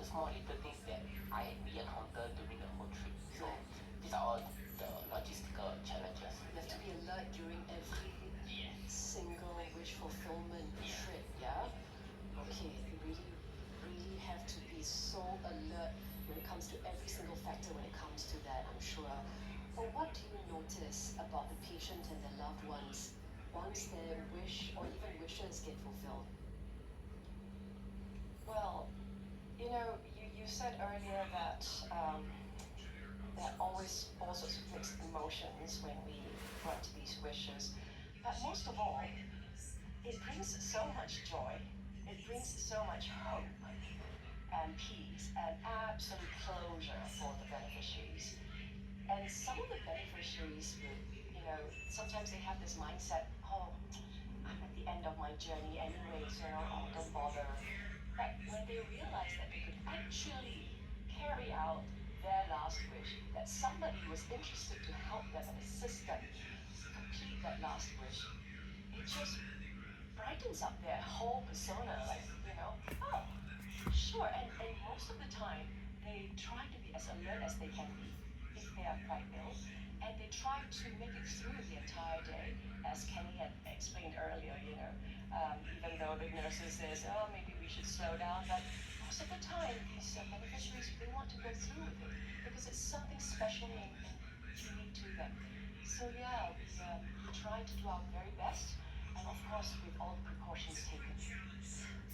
the small little things that we encounter during the whole trip. So these are all the logistical challenges. You have to be alert during every single wish fulfillment trip, yeah? Okay, you really, really have to be so alert when it comes to every single factor when it comes to that, I'm sure. But what do you notice about the patient and their loved ones once their wish or even wishes get fulfilled? Well, you said earlier that there are always all sorts of mixed emotions when we grant these wishes. But most of all, it brings so much joy. It brings so much hope and peace and absolute closure for the beneficiaries. And some of the beneficiaries would, sometimes they have this mindset, oh, I'm at the end of my journey anyway, so oh, don't bother. But when they realized that they could actually carry out their last wish, that somebody was interested to help them and assist them complete that last wish, it just brightens up their whole persona, like, oh, sure. And most of the time, they try to be as alert as they can be if they are quite ill, and they try to make it through the entire day, as Kenny had explained earlier, even though the nurses says, oh, maybe we should slow down, but most of the time, these beneficiaries, they want to go through with it because it's something special and unique to them. So yeah, we try to do our very best, and of course with all the precautions taken.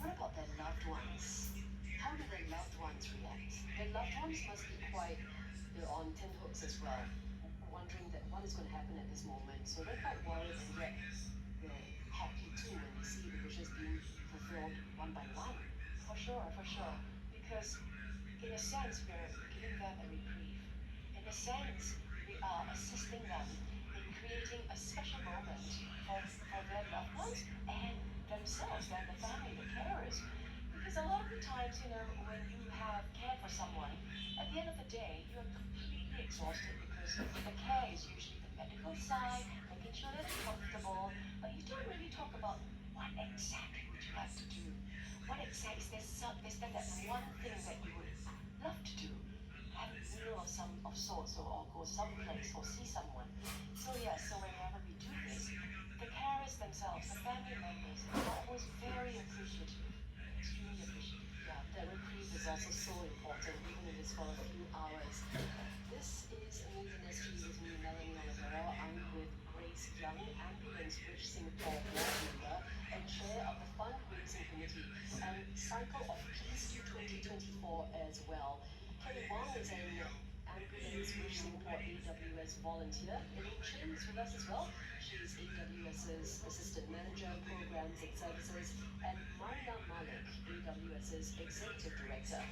What about their loved ones? How do their loved ones react? Their loved ones must be quite, they're on tenterhooks as well, wondering that what is going to happen at this moment. So they're quite worried, and yet they're happy too when they see the wishes being fulfilled one by one. For sure, for sure. Because in a sense, we're giving them a reprieve. In a sense, we are assisting them in creating a special moment for their loved ones and themselves, and the family, the carers. Because a lot of the times, when you have cared for someone, at the end of the day, you're completely exhausted because the care is usually the medical side, making sure that they're comfortable, but you don't really talk about what exactly would you like to do. What exactly is there that one thing that you would love to do? Have a meal of sorts, or go someplace, or see someone. So yeah, so whenever we do this, the carers themselves, the family members, are always very appreciative, extremely appreciative. Yeah, that reprieve is also so important, even if it's for a few hours. This is Amazing SG with me, Melanie Olivero. I'm with Grace Young, Ambulance Wish Singapore board member and chair of the fundraising committee and Cycle of Peace 2024 as well. Kelly Wong is an Ambulance Wish Singapore AWS volunteer. Elaine Chin is with us as well. She's AWS's Assistant Manager, Programs and Services, and Marina Malik, AWS's Executive Director.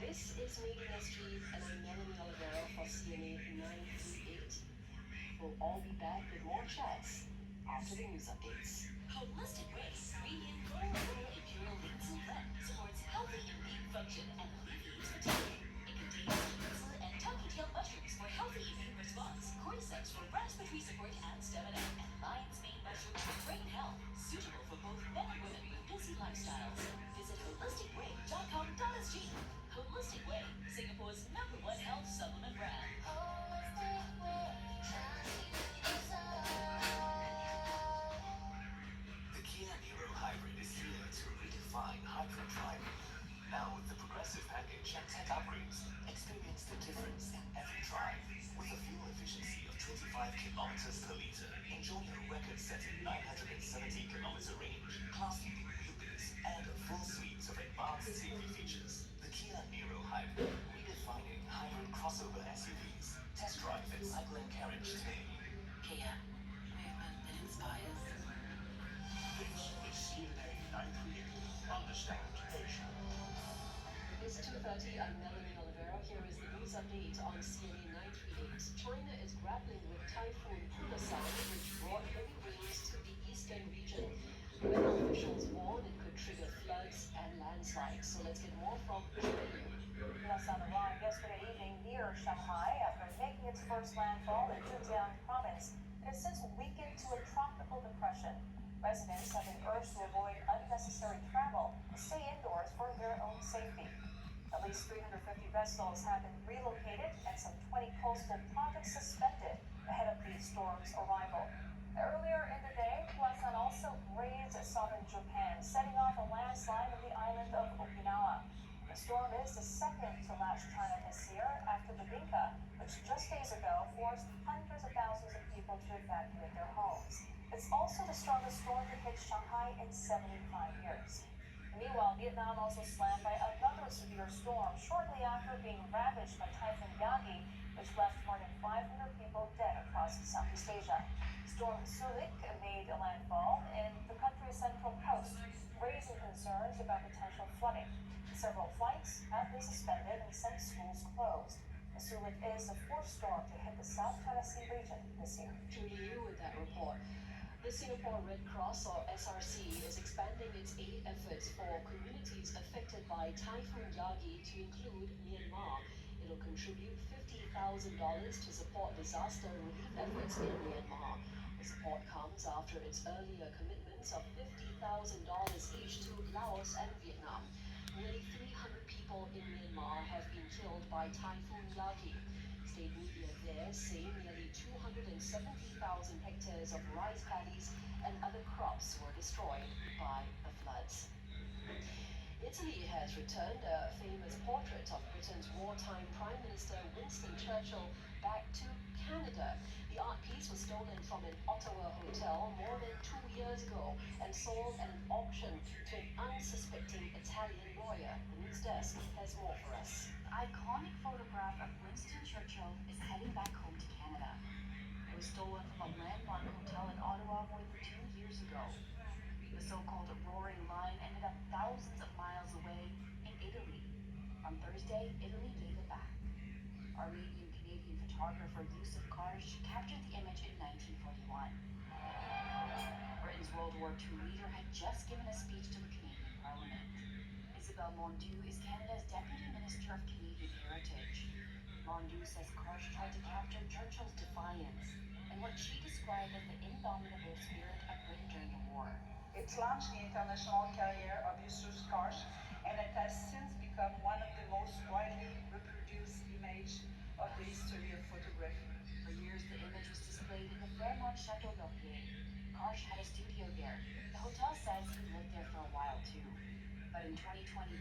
This is Made in SG, and I'm Melanie Olivero for CNA 938. We'll all be back with more chats after the news updates. Holistic Waste Premium Full Imperial Linseed Blend supports healthy immune function and alleviates fatigue. It contains ginseng and turkey-tailed mushrooms for healthy immune response, cordyceps for respiratory support and stamina, and lion's mane mushrooms for brain health. Suitable for both men and women with busy lifestyles. Visit holisticway.com.sg. Holistic Way, Singapore's #1 health supplement brand. The Kia Niro Hybrid is here to redefine hybrid driving. Now with the progressive package and tech upgrades, experience the difference in every drive. With a fuel efficiency of 25 kilometers per liter, enjoy a record-setting 970 kilometer range, class-leading wheelbase, and a full suite of advanced safety features. The Kia Niro Hybrid, redefining hybrid crossover SUVs. Test drive at Cycle and Carriage today. Kia, movement that inspires. This is CNA 938. Understand Asia. It's 2:30. I'm Melanie Olivero. Here is the news update on CNA 938. China is grappling with Typhoon Punasan, which brought heavy rains to the eastern region. Weather officials warn it could trigger floods and landslides. So let's get more from Julie. Punasan arrived yesterday evening near Shanghai after making its first landfall in Zhejiang province. It has since weakened to a tropical depression. Residents have been urged to avoid unnecessary travel and stay indoors for their own safety. At least vessels have been relocated and some 20 coastal projects suspended ahead of the storm's arrival. Earlier in the day, Porcelaine also grazed southern Japan, setting off a landslide on the island of Okinawa. The storm is the second to lash China this year after the Binka, which just days ago forced hundreds of thousands of people to evacuate their homes. It's also the strongest storm to hit Shanghai in 75 years. Meanwhile, Vietnam also slammed by another severe storm shortly after being ravaged by Typhoon Yagi, which left more than 500 people dead across Southeast Asia. Storm Sulik made a landfall in the country's central coast, raising concerns about potential flooding. Several flights have been suspended and some schools closed. Sulik is the fourth storm to hit the South China Sea region this year. Continue with that report. The Singapore Red Cross, or SRC, is expanding its aid efforts for communities affected by Typhoon Yagi to include Myanmar. It'll contribute $50,000 to support disaster relief efforts in Myanmar. The support comes after its earlier commitments of $50,000 each to Laos and Vietnam. Nearly 300 people in Myanmar have been killed by Typhoon Yagi. State media there say nearly 270,000 hectares of rice paddies and other crops were destroyed by the floods. Italy has returned a famous portrait of Britain's wartime Prime Minister Winston Churchill back to Canada. The art piece was stolen from an Ottawa hotel more than 2 years ago and sold at an auction to an unsuspecting Italian lawyer. The news desk has more for us. Iconic photograph of Winston Churchill is heading back home to Canada. It was stolen from a landmark hotel in Ottawa more than 2 years ago. The so-called Roaring Lion ended up thousands of miles away in Italy. On Thursday, Italy gave it back. Armenian-Canadian photographer Yusuf Karsh captured the image in 1941. Britain's World War II leader had just given a speech to the Canadian Parliament. Isabelle Mondieu is Canada's Deputy Minister of Canadian Heritage. Mondieu says Karsh tried to capture Churchill's defiance and what she described as the indomitable spirit of Britain during the war. It launched the international career of Yusuf Karsh, and it has since become one of the most widely reproduced images of the history of photography. For years, the image was displayed in the Fairmont Chateau Laurier. Karsh had a studio there. The hotel says he lived there for a while too. But in 2022,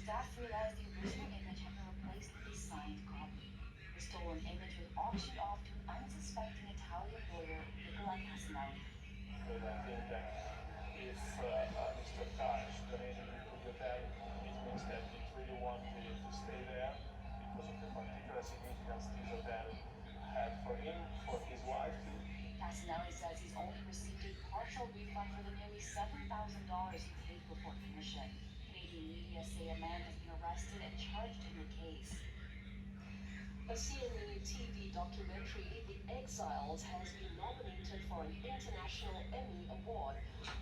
staff realized the original image had been replaced with a signed copy. The stolen image was auctioned off to an unsuspecting Italian lawyer, Nicola Casanelli. Because I think that if Mr. Karsh donated it to the hotel, it means that he really wanted to stay there because of the particular significance this hotel had for him, for his wife too. Casanelli says he's only received a partial refund for the nearly $7,000 he paid before commission. Canadian media say a man has been arrested and charged in the case. A CNA TV documentary, The Exiles, has been nominated for an International Emmy Award.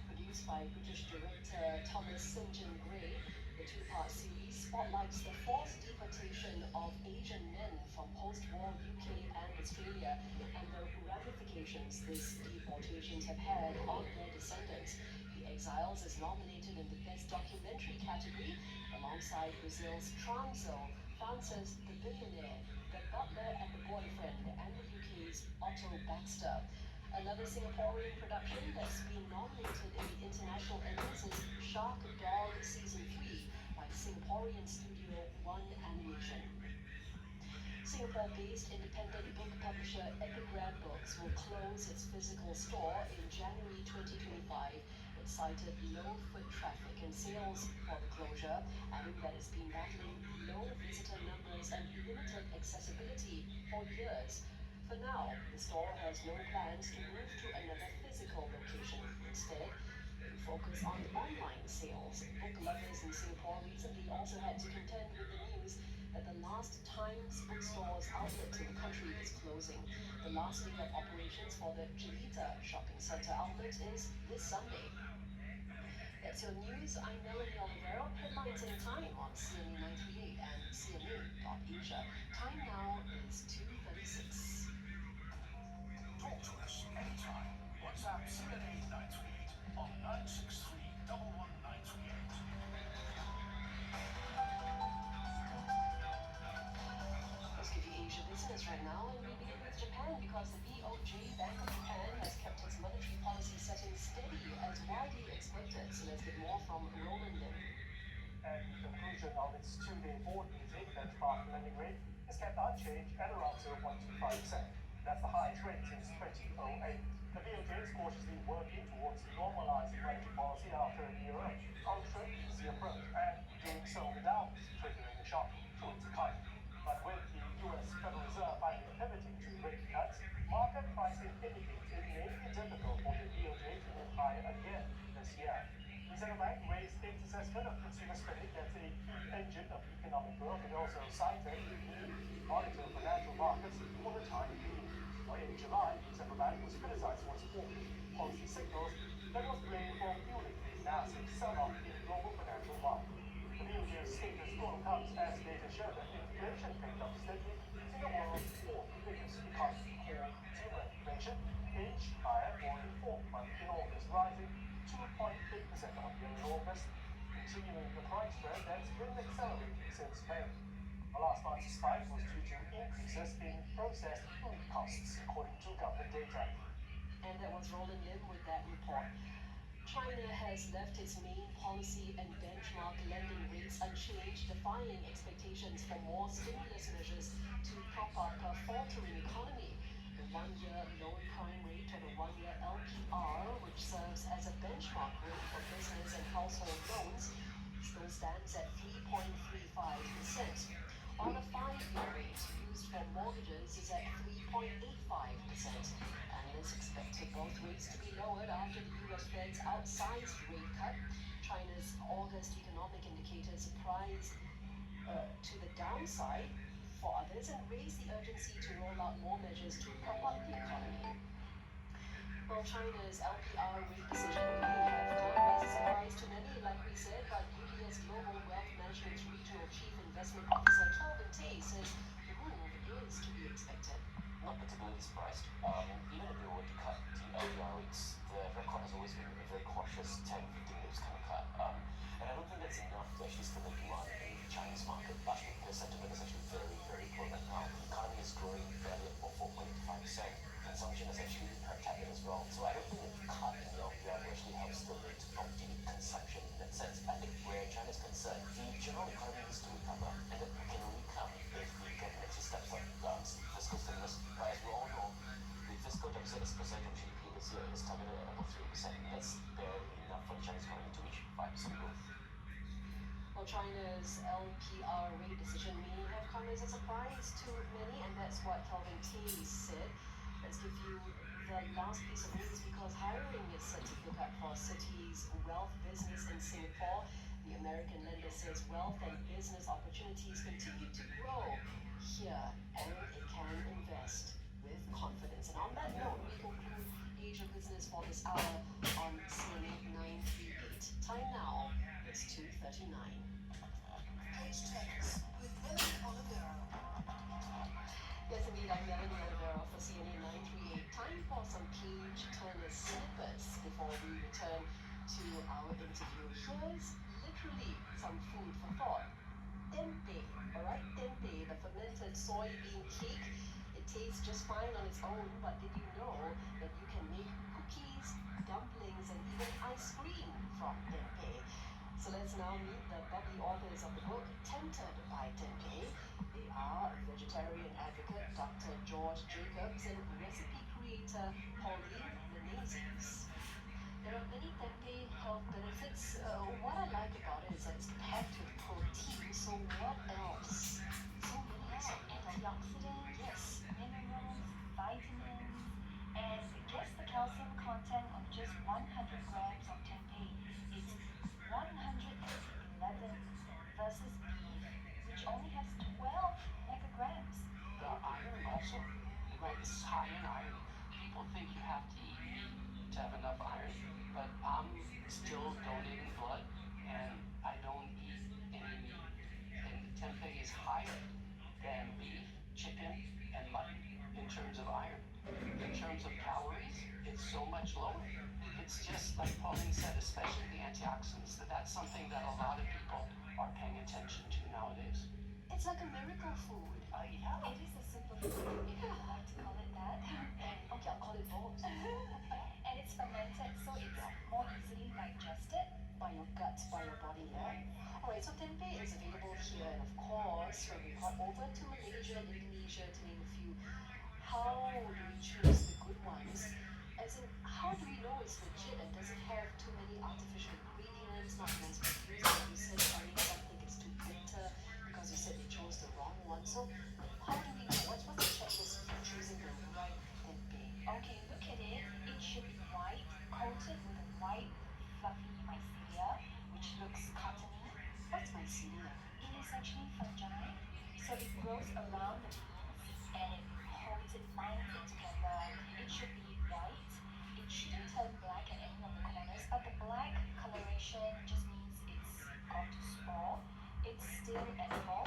Produced by British director Thomas St. John Gray, the two-part series spotlights the forced deportation of Asian men from post-war UK and Australia and the ramifications these deportations have had on their descendants. The Exiles is nominated in the Best Documentary category alongside Brazil's Transo, France's The Billionaire, The Butler and the Boyfriend, and the UK's Otto Baxter. Another Singaporean production that's been nominated in the International Emmys is Shark Dog Season 3 by Singaporean studio One Animation. Singapore-based independent book publisher Epigram Books will close its physical store in January 2025. It cited low foot traffic and sales for the closure, adding that it's been battling low visitor numbers and limited accessibility for years. For now, the store has no plans to move to another physical location. Instead, it will focus on online sales. Book lovers in Singapore recently also had to contend with the news that the last Times bookstore's outlet in the country is closing. The last day of operations for the Jelita shopping center outlet is this Sunday. That's your news. I'm Melanie Olivero. Headlines anytime on CNA 938 and CNA.Asia. Time now is 2:36. Talk to us anytime. WhatsApp CNA 938 on 963 11938. its two-day board meeting, benchmark lending rate is kept unchanged at around 0.25%. That's the highest rate since 2008. The BOJ is cautiously working towards normalizing monetary policy after a year of ultra-easy approach, and doing so without triggering a shock to its economy. But with the US Federal Reserve finally pivoting to rate cuts, market pricing indicates it may be difficult for the BOJ to move higher again this year. The central bank raised its assessment of consumer spending as a key engine of economic growth. It also cited the need to monitor financial markets for the time being. In July, the central bank was criticized for its policy signals that was blamed for fueling a massive sell-off in global financial markets. The BOJ's status quo comes as data show that inflation picked up steadily in the world's fourth biggest economy. Core consumer inflation inched higher for a fourth month in August, rising 2.8% on year in August, continuing the price trend that's been accelerating since May. Last month's spike was due to increases in processed food costs, according to government data. And that was Roland Lim with that report. China has left its main policy and benchmark lending rates unchanged, defying expectations for more stimulus measures to prop up a faltering economy. The one-year loan prime rate, or the one-year LPR, which serves as a benchmark rate for business and household loans, still stands at 3.35%, while the five-year rate used for mortgages is at 3.85%. Analysts expected both rates to be lowered after the US Fed's outsized rate cut. China's August economic indicators surprised to the downside for others and raised the urgency to roll out more measures to prop up the economy. Well, China's LPR rate decision may have come as a surprise to many, like we said, but UBS Global Wealth Management's Regional Chief Investment Officer Kelvin Tay says the move is to be expected. Not particularly surprised. Even if they were to cut the LPR rates, the record has always been a very cautious 10, 15 basis kind of cut. And I don't think that's enough to actually stimulate demand in the Chinese market, largely because sentiment is actually very, very poor right now. The economy is growing barely at 4.5%. Consumption is actually hurt tepid as well. So I don't think that the cut in the LPR will actually help stimulate property consumption in that sense. I think where China is concerned, the general economy needs to recover, and that can only come if the government actually steps up fiscal stimulus. But as we all know, the fiscal deficit as a percent of GDP this year is targeted at about 3%. That's barely enough for the Chinese economy to reach 5% growth. Well, China's LPR rate decision may have come as a surprise to many, and that's what Kelvin Tay said. Let's give you the last piece of news because hiring is set to pick up for Citi's wealth business in Singapore. The American lender says wealth and business opportunities continue to grow here, and it can invest with confidence. And on that note, we conclude Asia Business for this hour on CNN 938. Time now, it's 2:39. Page Tennis with Melanie Olivero. Yes, indeed, I'm Melanie Olivero for CNN 938. Time for some page tennis snippets before we return to our interview. Here's literally some food for thought. Tempeh, alright? Tempeh, the fermented soybean cake. It tastes just fine on its own, but did you know that you can make cookies, dumplings, and even ice cream from tempeh? So let's now meet the bubbly authors of the book, Tempted by Tempeh. They are vegetarian advocate Dr. George Jacobs and recipe creator Pauline Menezes. There are many tempeh health benefits. What I like about it is that it's packed with protein. So what else? So many. Antioxidants, Yes. minerals, vitamins, and guess the calcium content of just 100 grams of tempeh. It's 111 versus beef, which only has 12 micrograms. The iron also, right? This is high in iron. People think you have to eat meat to have enough iron, but I'm still donating blood, and I don't eat any meat. And tempeh is higher than beef, chicken, and mutton in terms of iron. In terms of calories, it's so much lower. It's just like Pauline said, especially the antioxidants. That's something that a lot of people are paying attention to nowadays. It's like a miracle food. Yeah. It is a superfood, if you like to call it that. Okay, I'll call it both. And it's fermented, so it's more easily digested. By your gut, by your body, yeah? Alright, so tempeh is available here, and of course, when we hop over to Malaysia and Indonesia, to name a few, how do we choose the good ones? As in, how do we know it's legit and doesn't have too many artificial ingredients, not mass produced, like you said, Charlie, some think it's too bitter because you said they chose the wrong one. So, how do we know? What's the checklist for choosing the right tempeh? Okay, look at it. It should be white, coated with a white, fluffy mycelia, which looks cottony. What's mycelia? It is actually fungi, so it grows around the beans and it holds it, binds it together. It should be white. It shouldn't turn black at any of the corners, but the black coloration just means it's gone to spore. It's still edible,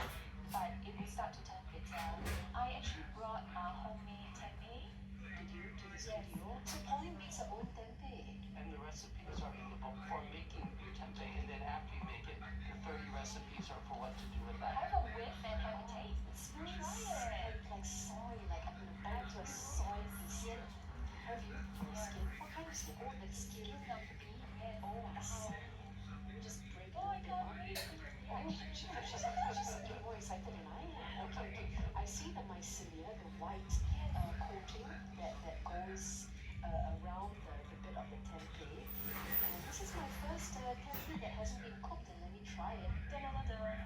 but it will start to turn bitter. I actually brought homemade tempeh. Did you to the Yes. studio? So Pauline makes her own tempeh. And the recipes are in the book for making your tempeh, and then after you make it, the 30 recipes are for what to do with that. Have a whiff and have a taste. It smells Try it. like soy, like I'm gonna bite into a soy skin. Have you? From the skin? What kind of skin? Oh, the skin. Skin of the bean, yes. Oh, I see. You just break it Oh, I a bit can't more. wait. Oh, she's getting more excited than I am. Okay, okay. I see the mycelia, the white coating that goes around the bit of the tempeh. And this is my first tempeh that hasn't been cooked, and let me try it. Da-da-da-da.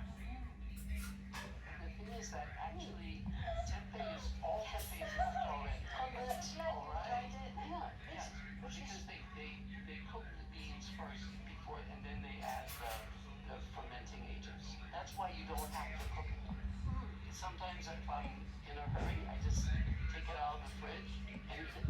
The thing is that actually, tempeh is all tempeh is cooked already. Convert. Glad you tried it. Yeah, Yeah, which because is they cook the beans first before, and then they add the fermenting agents. That's why you don't have to cook it. Sometimes if I'm in a hurry, I just take it out of the fridge and eat it.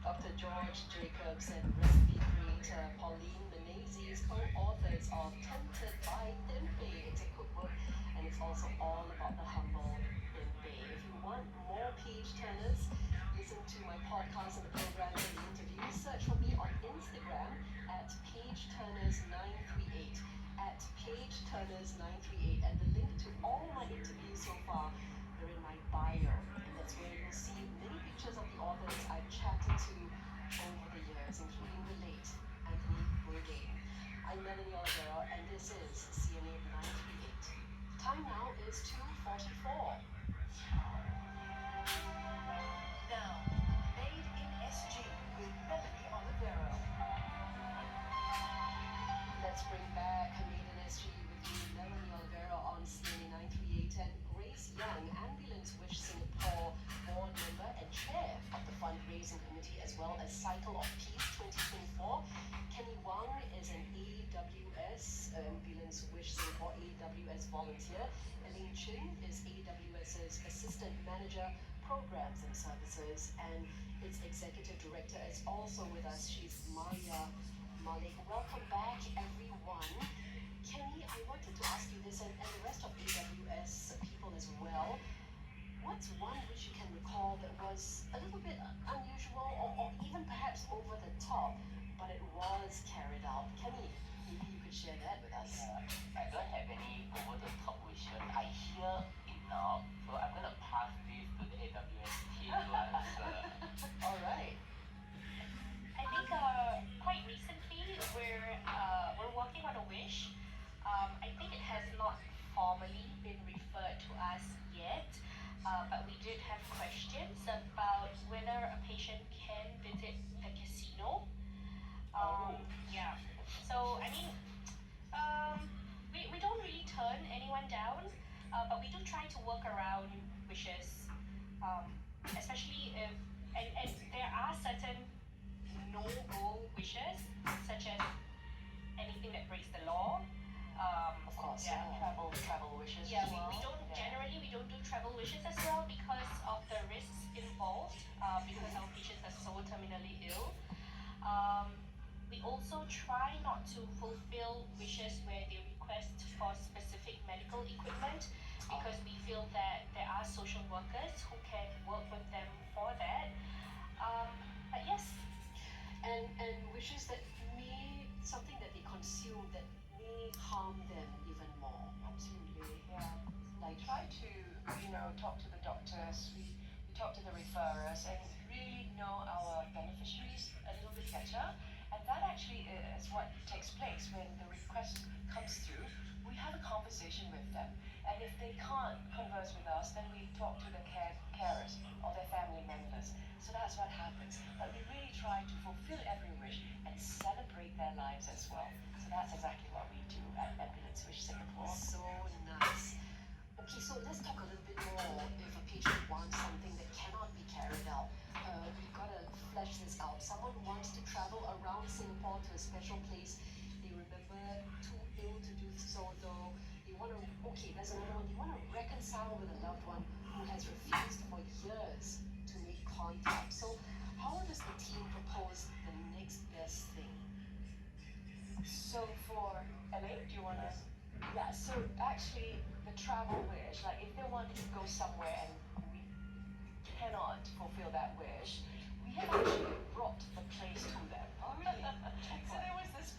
Dr. George Jacobs and recipe creator Pauline Menezes, co-authors of Tempted by Tempeh. It's a cookbook, and it's also all about the humble tempeh. If you want more page turners, listen to my podcast and the programs and the interviews. Search for me on Instagram at pageturners938, at pageturners938, and the link to all my interviews so far are in my bio, and that's where you'll see many pictures of the authors I've chatted to over the years, including the late Anthony Bourdain. I'm Melanie Oliveira, and this is CNA 938. Time now is 2:44. Now, made in SG with Melanie Olivero. Let's bring back Canadian SG with you, Melanie Oliveira on CNA 938, and Grace Young, Ambulance Wish Singapore board member and chair of the fundraising committee, as well as Cycle of Peace 2024. Kenny Wang is an AWS, Ambulance Wish Singapore AWS volunteer. Elaine Chin is AWS's assistant manager, programs and services, and its executive director is also with us. She's Maria Malik. Welcome back, everyone. Kenny, I wanted to ask you this, and the rest of AWS people as well. What's one which you can recall that was a little bit unusual or even perhaps over the top, but it was carried out? Kenny, maybe you could share that with us. I don't have any over the top wishes. I hear enough, so I'm gonna pass this to the AWS team to answer. All right. I think quite recently we're working on a wish. I think it has not formally been referred to us yet, but we did have questions about whether a patient can visit the casino. Yeah. So I mean, we don't really turn anyone down, but we do try to work around wishes, especially if and there are certain no-go wishes, such as anything that breaks the law. Of course, Yeah. travel wishes Yeah, as well. we don't generally we don't do travel wishes as well because of the risks involved. Because our patients are so terminally ill. We also try not to fulfill wishes where they request for specific medical equipment because we feel that there are social workers who can work with them for that. But yes, And wishes that may, something that they consume that may harm them even more. Absolutely, yeah. I try to, talk to the doctors, we talk to the referrers and really know our beneficiaries a little bit better. And that actually is what takes place when the request comes through. We have a conversation with And if they can't converse with us, then we talk to the carers or their family members. So that's what happens. But we really try to fulfill every wish and celebrate their lives as well. So that's exactly what we do at Ambulance Wish Singapore. So nice. Okay, so let's talk a little bit more. If a patient wants something that cannot be carried out, we've got to flesh this out. Someone wants to travel around Singapore to a special place. They remember too ill to do so, though. They want to, okay, there's another one. They want to reconcile with a loved one who has refused for years to make contact. So, how does the team propose the next best thing? So for LA, do you want to? Yeah, so actually the travel wish, like if they want to go somewhere and we cannot fulfill that wish, we have actually brought the place to them. Oh, really? So there was this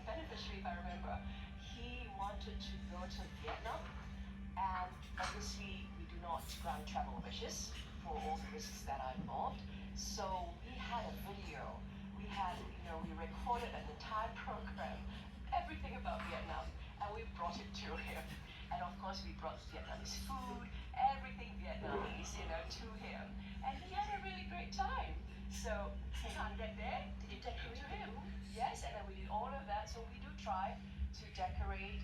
beneficiary, if I remember, he wanted to go to Vietnam, and obviously we do not grant travel wishes for all the risks that are involved. So we had a video. We recorded an entire program, everything about Vietnam, and we brought it to him. And of course, we brought Vietnamese food, everything Vietnamese, to him. And he had a really great time. So he can't get there, Did you decorate to the him. room? Yes, and then we did all of that. So we do try to decorate